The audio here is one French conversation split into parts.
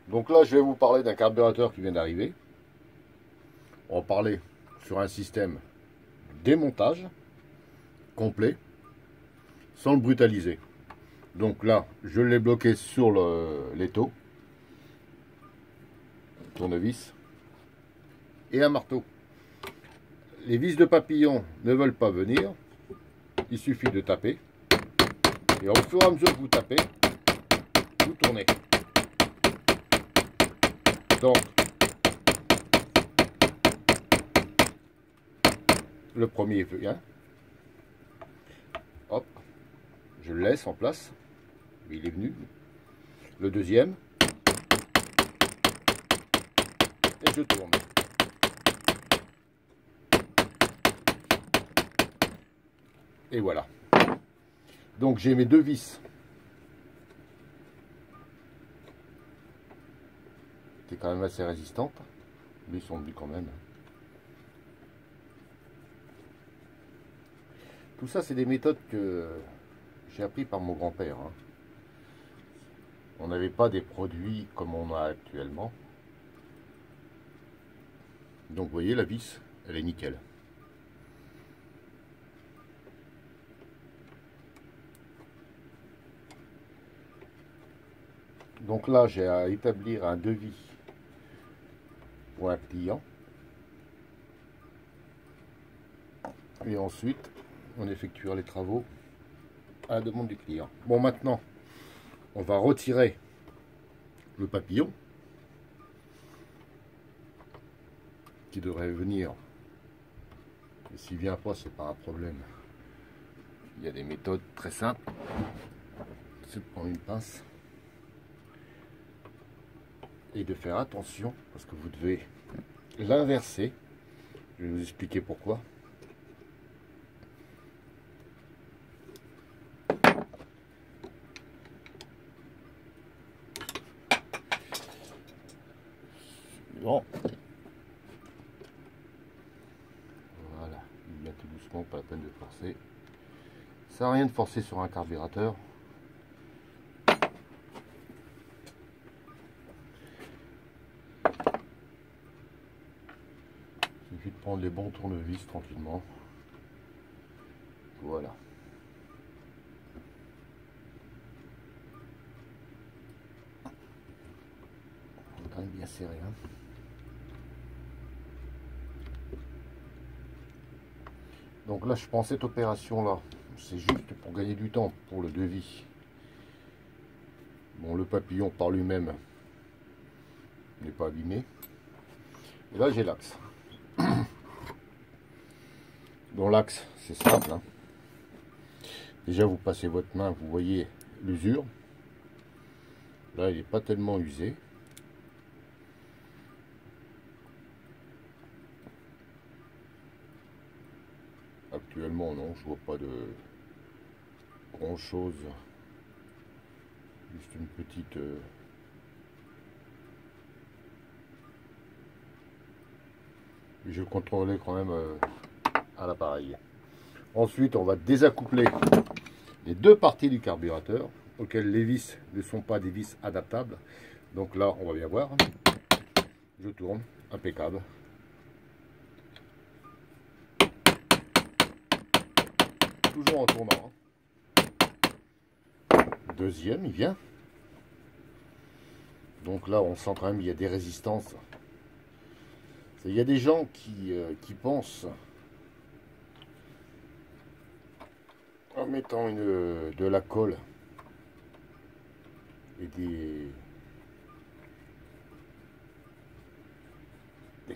Donc là, je vais vous parler d'un carburateur qui vient d'arriver. On va parler sur un système de démontage complet, sans le brutaliser. Donc là, je l'ai bloqué sur l'étau, tournevis et un marteau. Les vis de papillon ne veulent pas venir. Il suffit de taper. Et au fur et à mesure que vous tapez, vous tournez. Donc, le premier vient. Hop, je le laisse en place. Il est venu. Le deuxième. Et je tourne. Et voilà. Donc j'ai mes deux vis qui est quand même assez résistante. Lui, ils sont venus quand même. Tout ça, c'est des méthodes que j'ai appris par mon grand-père. Hein. On n'avait pas des produits comme on a actuellement. Donc vous voyez, la vis, elle est nickel. Donc là, j'ai à établir un devis pour un client. Et ensuite, on effectuera les travaux à la demande du client. Bon, maintenant, on va retirer le papillon qui devrait venir. Et s'il vient pas, c'est pas un problème. Il y a des méthodes très simples. C'est de prendre une pince et de faire attention parce que vous devez l'inverser. Je vais vous expliquer pourquoi. Bon. Voilà, il vient tout doucement, pas la peine de forcer. Ça sert à rien de forcer sur un carburateur. Il suffit de prendre les bons tournevis tranquillement. Voilà. On est quand même bien serré. Hein. Donc là, je prends cette opération-là. C'est juste pour gagner du temps pour le devis. Bon, le papillon par lui-même n'est pas abîmé. Et là, j'ai l'axe. Bon, l'axe, c'est simple. Hein. Déjà, vous passez votre main, vous voyez l'usure. Là, il n'est pas tellement usé. Actuellement, non, je vois pas de grand chose. Juste une petite... Je contrôlais quand même à l'appareil. Ensuite, on va désaccoupler les deux parties du carburateur, auxquelles les vis ne sont pas des vis adaptables. Donc là, on va bien voir. Je tourne, impeccable. Toujours en tournant. Deuxième, il vient. Donc là, on sent quand même qu'il y a des résistances. Il y a des gens qui pensent, en mettant de la colle et des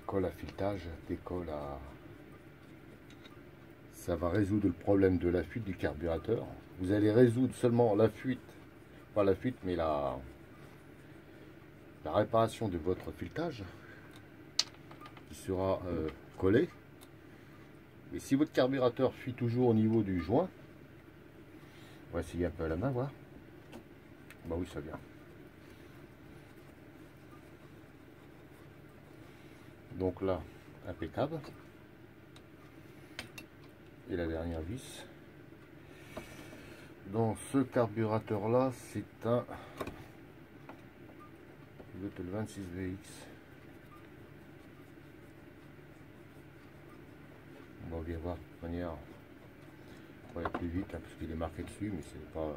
colles à filetage, des colles à... Ça va résoudre le problème de la fuite du carburateur. Vous allez résoudre seulement la fuite, pas la fuite, mais la réparation de votre filetage qui sera collé. Et si votre carburateur fuit toujours au niveau du joint, on va essayer un peu à la main, voir. Bah oui, ça vient. Donc là, impeccable. Et la dernière vis. Dans ce carburateur là, c'est un Vous êtes le 26 VX. On va bien voir de toute manière. On va aller plus vite hein, parce qu'il est marqué dessus, mais c'est pas.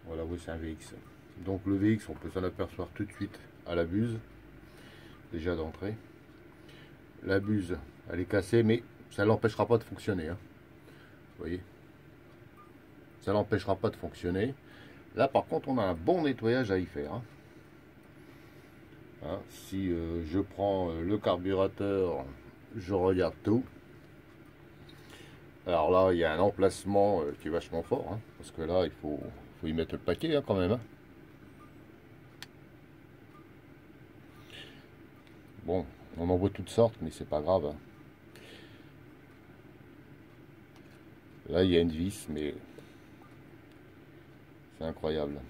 Voilà, oui, c'est un VX. Donc le VX, on peut s'en apercevoir tout de suite à la buse, déjà d'entrée. La buse, elle est cassée, mais ça ne l'empêchera pas de fonctionner. Hein. Vous voyez, ça ne l'empêchera pas de fonctionner. Là, par contre, on a un bon nettoyage à y faire. Hein. Hein, si je prends le carburateur, je regarde tout. Alors là, il y a un emplacement qui est vachement fort, hein, parce que là, il faut y mettre le paquet hein, quand même. Hein. Bon, on en voit toutes sortes, mais c'est pas grave. Hein. Là, il y a une vis, mais c'est incroyable.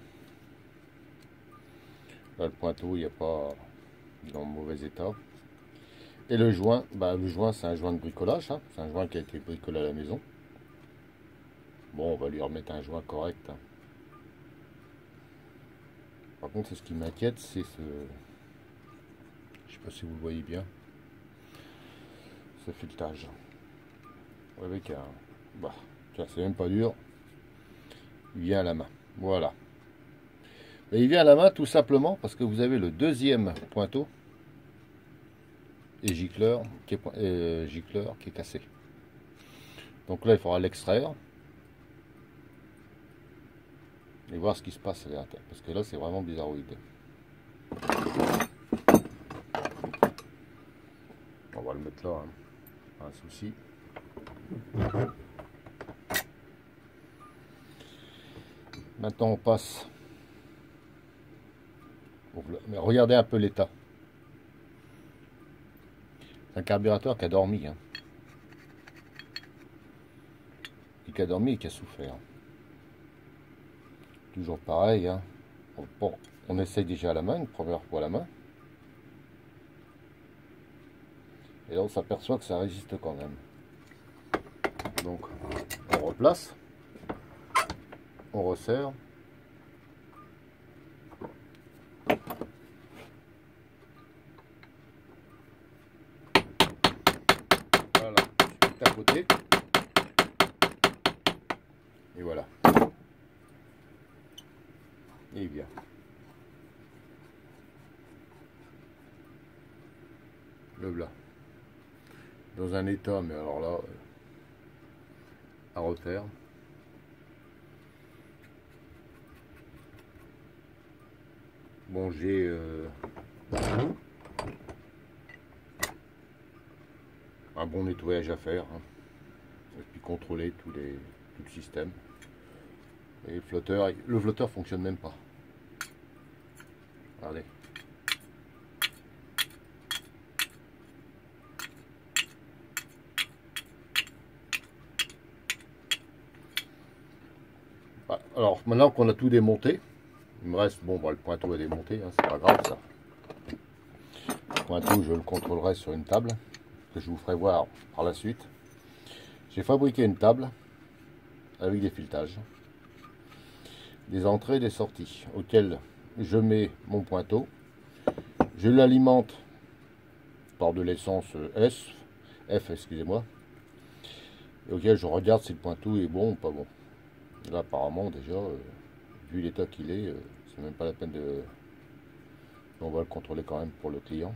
Là, le pointeau, il n'y a pas dans mauvais état. Et le joint, le joint, c'est un joint de bricolage. Hein. C'est un joint qui a été bricolé à la maison. Bon, on va lui remettre un joint correct. Hein. Par contre, c'est ce qui m'inquiète, c'est ce... Je sais pas si vous le voyez bien. Ce filetage. Avec un... Bah, c'est même pas dur. Il vient à la main. Voilà. Et il vient à la main tout simplement parce que vous avez le deuxième pointeau et gicleur qui est cassé. Donc là, il faudra l'extraire et voir ce qui se passe à l'intérieur. Parce que là, c'est vraiment bizarroïde. On va le mettre là, hein. Pas un souci. Maintenant, on passe. Mais regardez un peu l'état. C'est un carburateur qui a dormi. Hein. Et qui a dormi et qui a souffert. Toujours pareil. Hein. Bon, on essaye déjà à la main, une première fois à la main. Et là, on s'aperçoit que ça résiste quand même. Donc, on replace. On resserre. Voilà, à côté. Et voilà. Et il vient. Le blanc. Dans un état, mais alors là, à refaire. Bon, j'ai un bon nettoyage à faire. Hein. Et puis contrôler tout le système. Et le flotteur fonctionne même pas. Regardez. Alors maintenant qu'on a tout démonté, il me reste, bon, le pointeau à démonter, hein, c'est pas grave ça. Le pointeau, je le contrôlerai sur une table, que je vous ferai voir par la suite. J'ai fabriqué une table avec des filetages, des entrées et des sorties, auxquelles je mets mon pointeau. Je l'alimente par de l'essence F, excusez-moi, et auquel je regarde si le pointeau est bon ou pas bon. Là, apparemment, déjà, vu l'état qu'il est, c'est même pas la peine de... On va le contrôler quand même pour le client.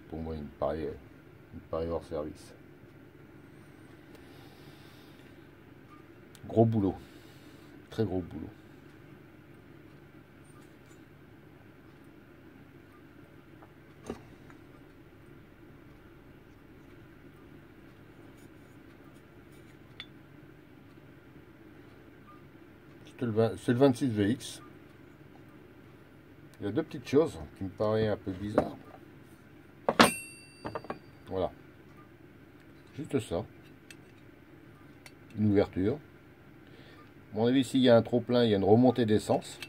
Pour moi, il me paraît hors service. Gros boulot. Très gros boulot. C'est le 26 VX. Il y a deux petites choses qui me paraissent un peu bizarres. Voilà. Juste ça. Une ouverture. À mon avis, s'il y a un trop plein, il y a une remontée d'essence.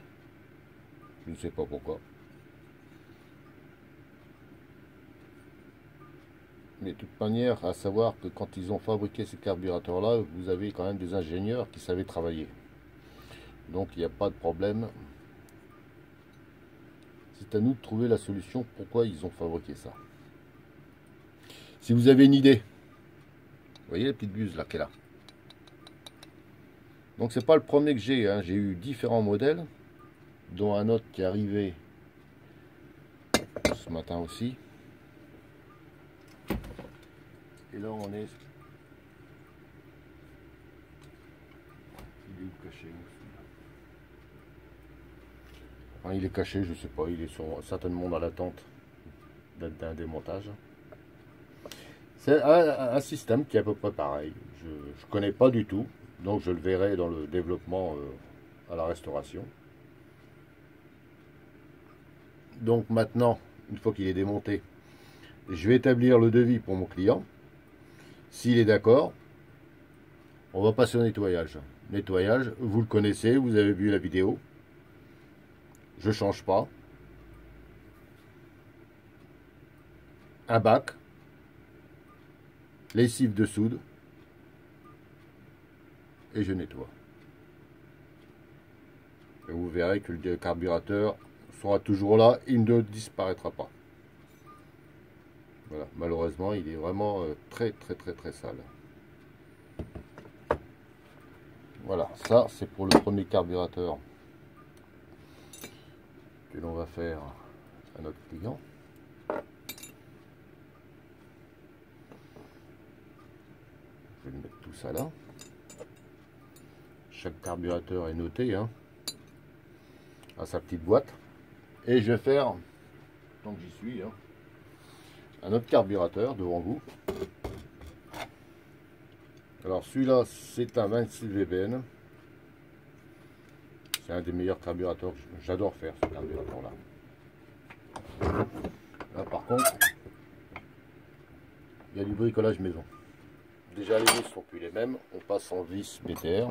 Je ne sais pas pourquoi. Mais de toute manière, à savoir que quand ils ont fabriqué ces carburateurs-là, vous avez quand même des ingénieurs qui savaient travailler. Donc il n'y a pas de problème C'est à nous de trouver la solution pourquoi ils ont fabriqué ça. Si vous avez une idée, vous voyez la petite buse là qui est là. Donc c'est pas le premier que j'ai, hein. J'ai eu différents modèles, dont un autre qui est arrivé ce matin aussi. Et là on est... Il est où caché? Enfin, il est caché, je sais pas, il est certainement dans l'attente d'un démontage. C'est un système qui est à peu près pareil. Je ne connais pas du tout, donc je le verrai dans le développement à la restauration. Donc maintenant, une fois qu'il est démonté, je vais établir le devis pour mon client. S'il est d'accord, on va passer au nettoyage. Nettoyage, vous le connaissez, vous avez vu la vidéo. Je ne change pas. Un bac, lessive de soude, et je nettoie. Et vous verrez que le carburateur sera toujours là, il ne disparaîtra pas. Voilà, malheureusement, il est vraiment très sale. Voilà, ça c'est pour le premier carburateur que l'on va faire à notre client. Je vais mettre tout ça là. Chaque carburateur est noté hein, à sa petite boîte. Et je vais faire, tant que j'y suis, hein, un autre carburateur devant vous. Alors celui-là, c'est un 26 VBN. C'est un des meilleurs carburateurs. J'adore faire ce carburateur-là. Là, par contre, il y a du bricolage maison. Déjà, les vis ne sont plus les mêmes. On passe en vis BTR.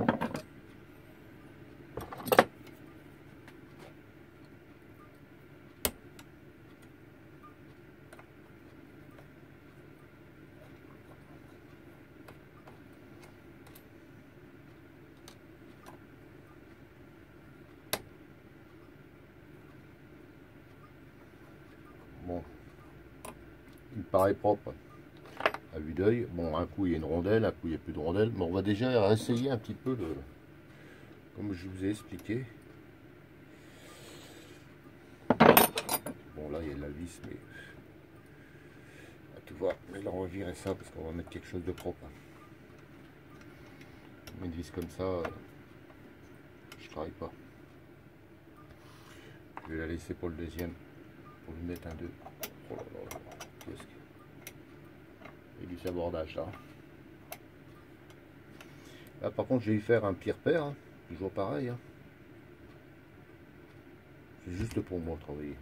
Bon, il paraît propre à vue d'œil. Bon, un coup il y a une rondelle, un coup il n'y a plus de rondelle. Mais on va déjà essayer un petit peu de, comme je vous ai expliqué. Bon, là il y a de la vis, mais à tout voir. Mais là on va virer ça parce qu'on va mettre quelque chose de propre. Une vis comme ça, je travaille pas. Je vais la laisser pour le deuxième, pour lui mettre un 2. Oh là là, qu'est-ce que... Il y a du sabordage là. Là par contre je vais y faire un pierre-père, hein, toujours pareil. Hein. C'est juste pour moi travailler.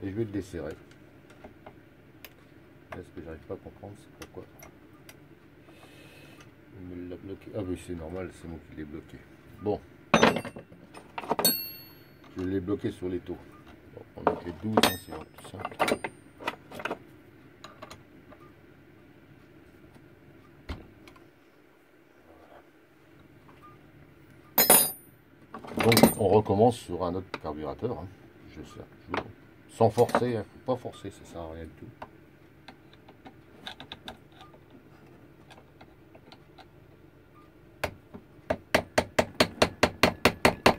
Et je vais le desserrer. Là, ce que j'arrive pas à comprendre, c'est pourquoi il me l'a bloqué. Ah oui c'est normal, c'est moi qui l'ai bloqué. Bon. Je l'ai bloqué sur les taux. Bon, on va mettre les 12, hein, c'est tout simple. Donc on recommence sur un autre carburateur. Hein. Sans forcer, hein. Faut pas forcer, ça sert à rien du tout.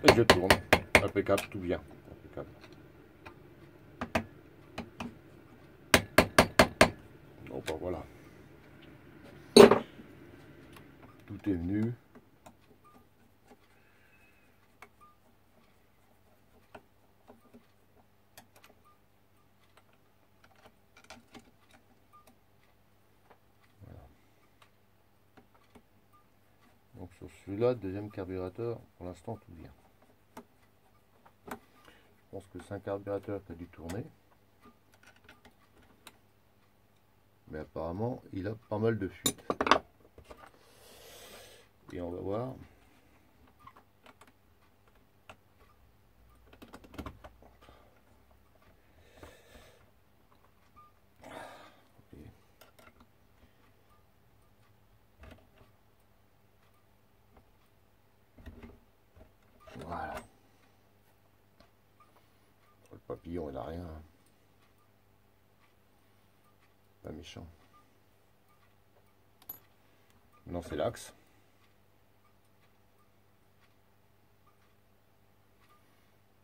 Et je tourne. Impeccable, tout bien. Impeccable. Bon ben voilà. Tout est venu. Donc sur celui-là, deuxième carburateur, pour l'instant tout vient. Je pense que c'est un carburateur qui a dû tourner. Mais apparemment, il a pas mal de fuites. Et on va voir. Voilà. Papillon, il a rien. Hein. Pas méchant. Non, c'est l'axe.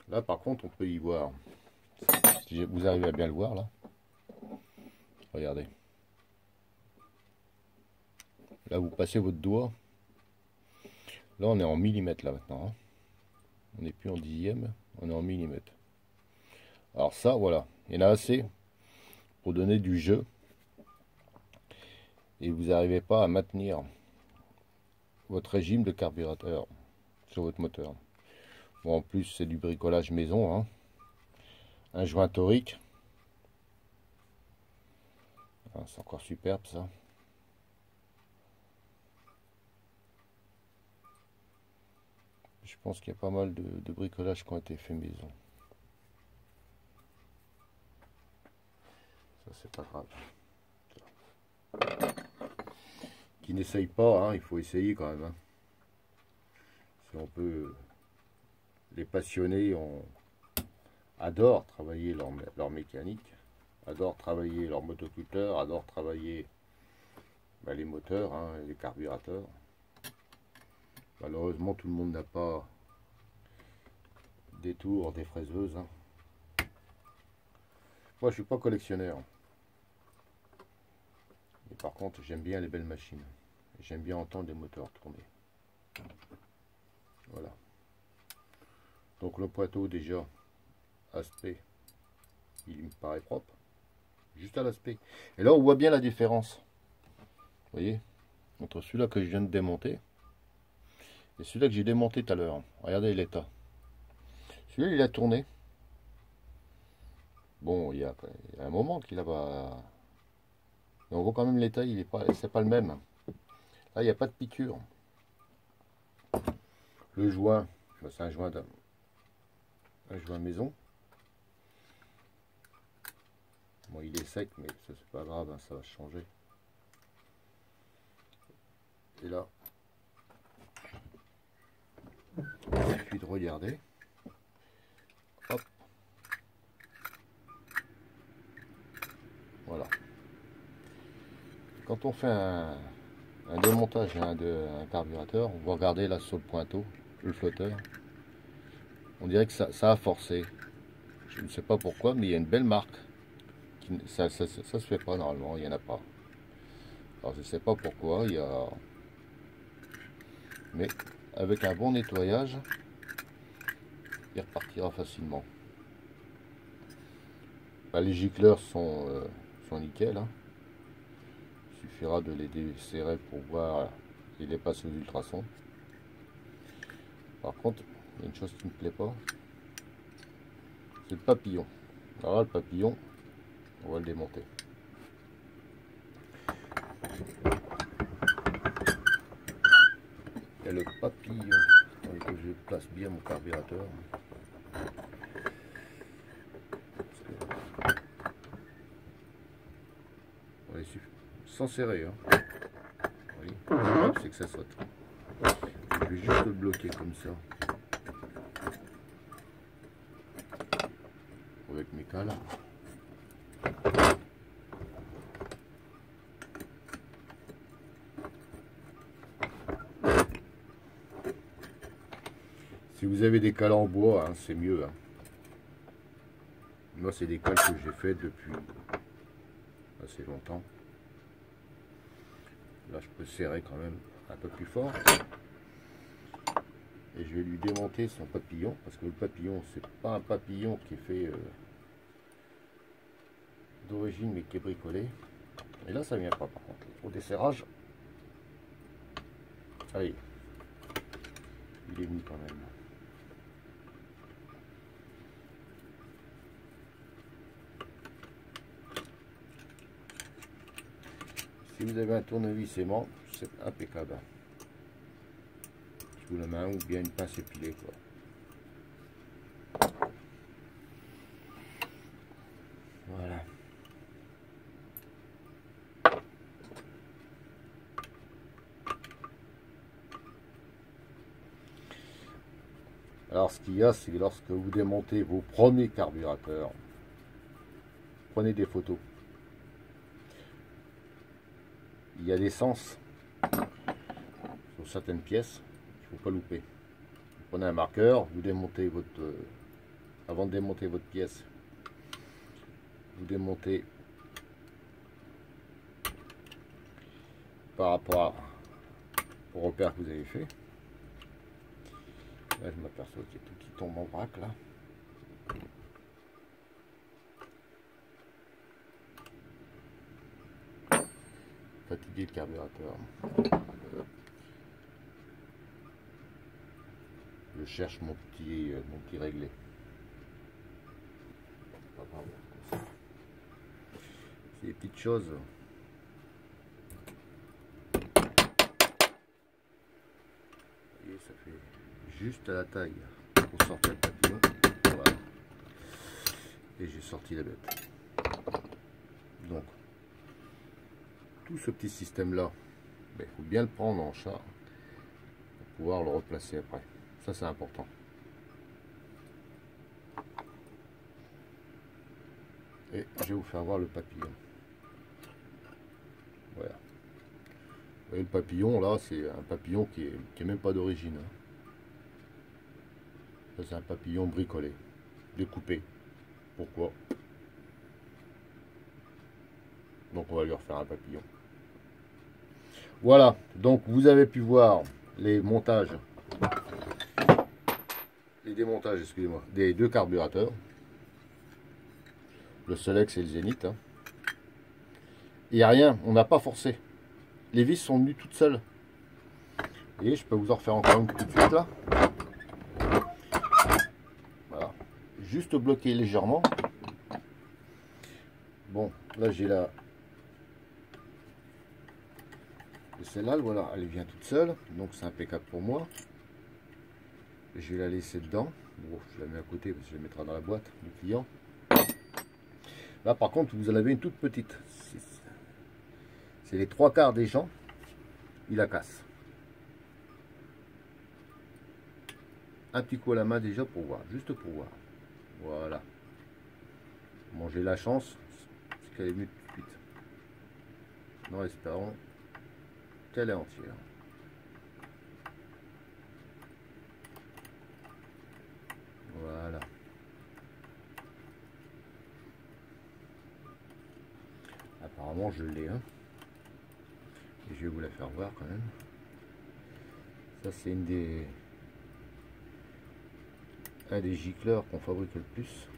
Là, par contre, on peut y voir. Si vous arrivez à bien le voir, là. Regardez. Là, vous passez votre doigt. Là, on est en millimètres, là, maintenant. Hein. On n'est plus en dixième, on est en millimètres. Alors ça, voilà. Il y en a assez pour donner du jeu. Et vous n'arrivez pas à maintenir votre régime de carburateur sur votre moteur. Bon, en plus, c'est du bricolage maison. Hein. Un joint torique. Ah, c'est encore superbe, ça. Je pense qu'il y a pas mal de bricolage qui ont été faits maison. Ça, c'est pas grave. Qui n'essaye pas, hein, il faut essayer quand même. Hein. Si on peut... Les passionnés adorent travailler leur mécanique, adorent travailler leur motoculteur, adorent travailler les moteurs, hein, les carburateurs. Malheureusement, tout le monde n'a pas des tours, des fraiseuses. Hein. Moi, je suis pas collectionneur. Mais par contre, j'aime bien les belles machines. J'aime bien entendre les moteurs tourner. Voilà. Donc le poitou, déjà, aspect, il me paraît propre. Juste à l'aspect. Et là, on voit bien la différence. Vous voyez, entre celui-là que je viens de démonter et celui-là que j'ai démonté tout à l'heure. Regardez l'état. Celui-là, il a tourné. Bon, il y a un moment qu'il a pas... Mais on voit quand même l'état, il est pas, c'est pas le même. Là, il n'y a pas de piqûre. Le joint, c'est un joint maison. Bon, il est sec, mais ça c'est pas grave, hein, ça va changer. Et là, il suffit de regarder. Hop. Voilà. Quand on fait un démontage d'un carburateur, on va regarder là sur le pointeau, le flotteur. On dirait que ça a forcé. Je ne sais pas pourquoi, mais il y a une belle marque. Ça se fait pas normalement, il n'y en a pas. Alors je ne sais pas pourquoi, mais avec un bon nettoyage, il repartira facilement. Les gicleurs sont nickel. Hein. Il suffira de les desserrer pour voir s'il est pas sous ultrasons. Par contre, il y a une chose qui ne me plaît pas, c'est le papillon. Alors là, le papillon, on va le démonter. Et le papillon, il faut que je place bien mon carburateur. Sans serrer, hein. Oui, c'est que ça saute. Je vais juste le bloquer comme ça. Avec mes cales. Si vous avez des cales en bois, hein, c'est mieux. Hein. Moi, c'est des cales que j'ai fait depuis assez longtemps. Là, je peux serrer quand même un peu plus fort. Et je vais lui démonter son papillon, parce que le papillon, c'est pas un papillon qui est fait d'origine, mais qui est bricolé. Et là, ça vient pas, par contre. Au desserrage, allez, il est mis quand même. Si vous avez un tournevis aimant, c'est impeccable. Sous la main ou bien une pince épilée, quoi. Voilà. Alors ce qu'il y a, c'est que lorsque vous démontez vos premiers carburateurs, prenez des photos. Il y a des sens sur certaines pièces, il ne faut pas louper. Vous prenez un marqueur, vous démontez votre... avant de démonter votre pièce, vous démontez par rapport au repère que vous avez fait. Là, je m'aperçois qu'il y a tout qui tombe en vrac là. Fatigué le carburateur. Je cherche mon petit réglé. C'est des petites choses. Et ça fait juste à la taille pour sortir le papillon. Voilà. Et j'ai sorti la bête. Donc, tout ce petit système là, il faut bien le prendre en charge pour pouvoir le replacer après. Ça, c'est important. Et je vais vous faire voir le papillon. Voilà. Vous voyez, le papillon là, c'est un papillon qui est même pas d'origine. Ça, c'est un papillon bricolé, découpé. Pourquoi? Donc on va lui refaire un papillon. Voilà, donc vous avez pu voir les montages, les démontages, excusez-moi, des deux carburateurs, le Solex et le Zénith. Hein. Il n'y a rien, on n'a pas forcé. Les vis sont venues toutes seules. Et je peux vous en refaire encore une tout de suite là. Voilà, juste bloqué légèrement. Bon, là j'ai la... Celle-là, voilà, elle vient toute seule, donc c'est impeccable pour moi. Je vais la laisser dedans. Bon, je la mets à côté parce que je la mettrai dans la boîte du client. Là, par contre, vous en avez une toute petite. C'est les 3/4 des gens, ils la cassent. Un petit coup à la main déjà pour voir, juste pour voir. Voilà. Bon, j'ai la chance, c'est qu'elle est venue tout de suite. Non, espérons qu'elle est entière. Voilà. Apparemment je l'ai, hein. Et je vais vous la faire voir quand même. Ça c'est un des gicleurs qu'on fabrique le plus.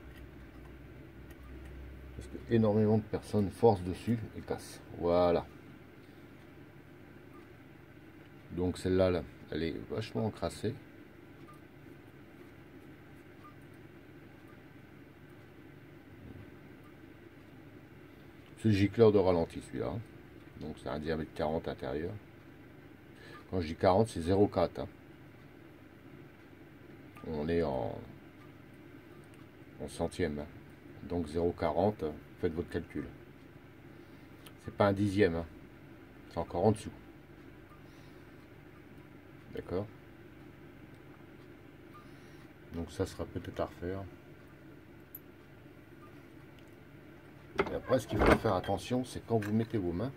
Parce que énormément de personnes forcent dessus et cassent. Voilà. Donc celle-là, là, elle est vachement encrassée. C'est le gicleur de ralenti celui-là. Hein. Donc c'est un diamètre 40 intérieur. Quand je dis 40, c'est 0,4. Hein. On est en centième. Hein. Donc 0,40, faites votre calcul. C'est pas un dixième. Hein. C'est encore en dessous. D'accord. Donc ça sera peut-être à refaire. Et après, ce qu'il faut faire attention, c'est quand vous mettez vos mains,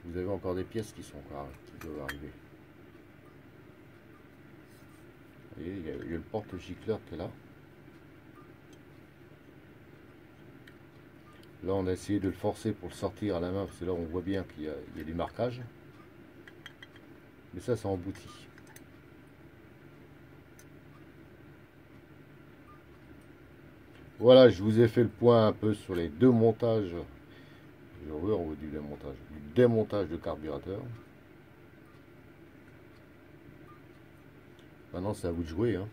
vous avez encore des pièces qui doivent arriver. Vous voyez, il y a le porte-gicleur qui est là. Là, on a essayé de le forcer pour le sortir à la main, parce que là, on voit bien qu'il y a des marquages. Mais ça emboutit. Voilà, je vous ai fait le point un peu sur les deux montages. J'ai horreur au démontage de carburateur. Maintenant, c'est à vous de jouer. Hein.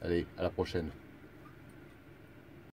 Allez, à la prochaine.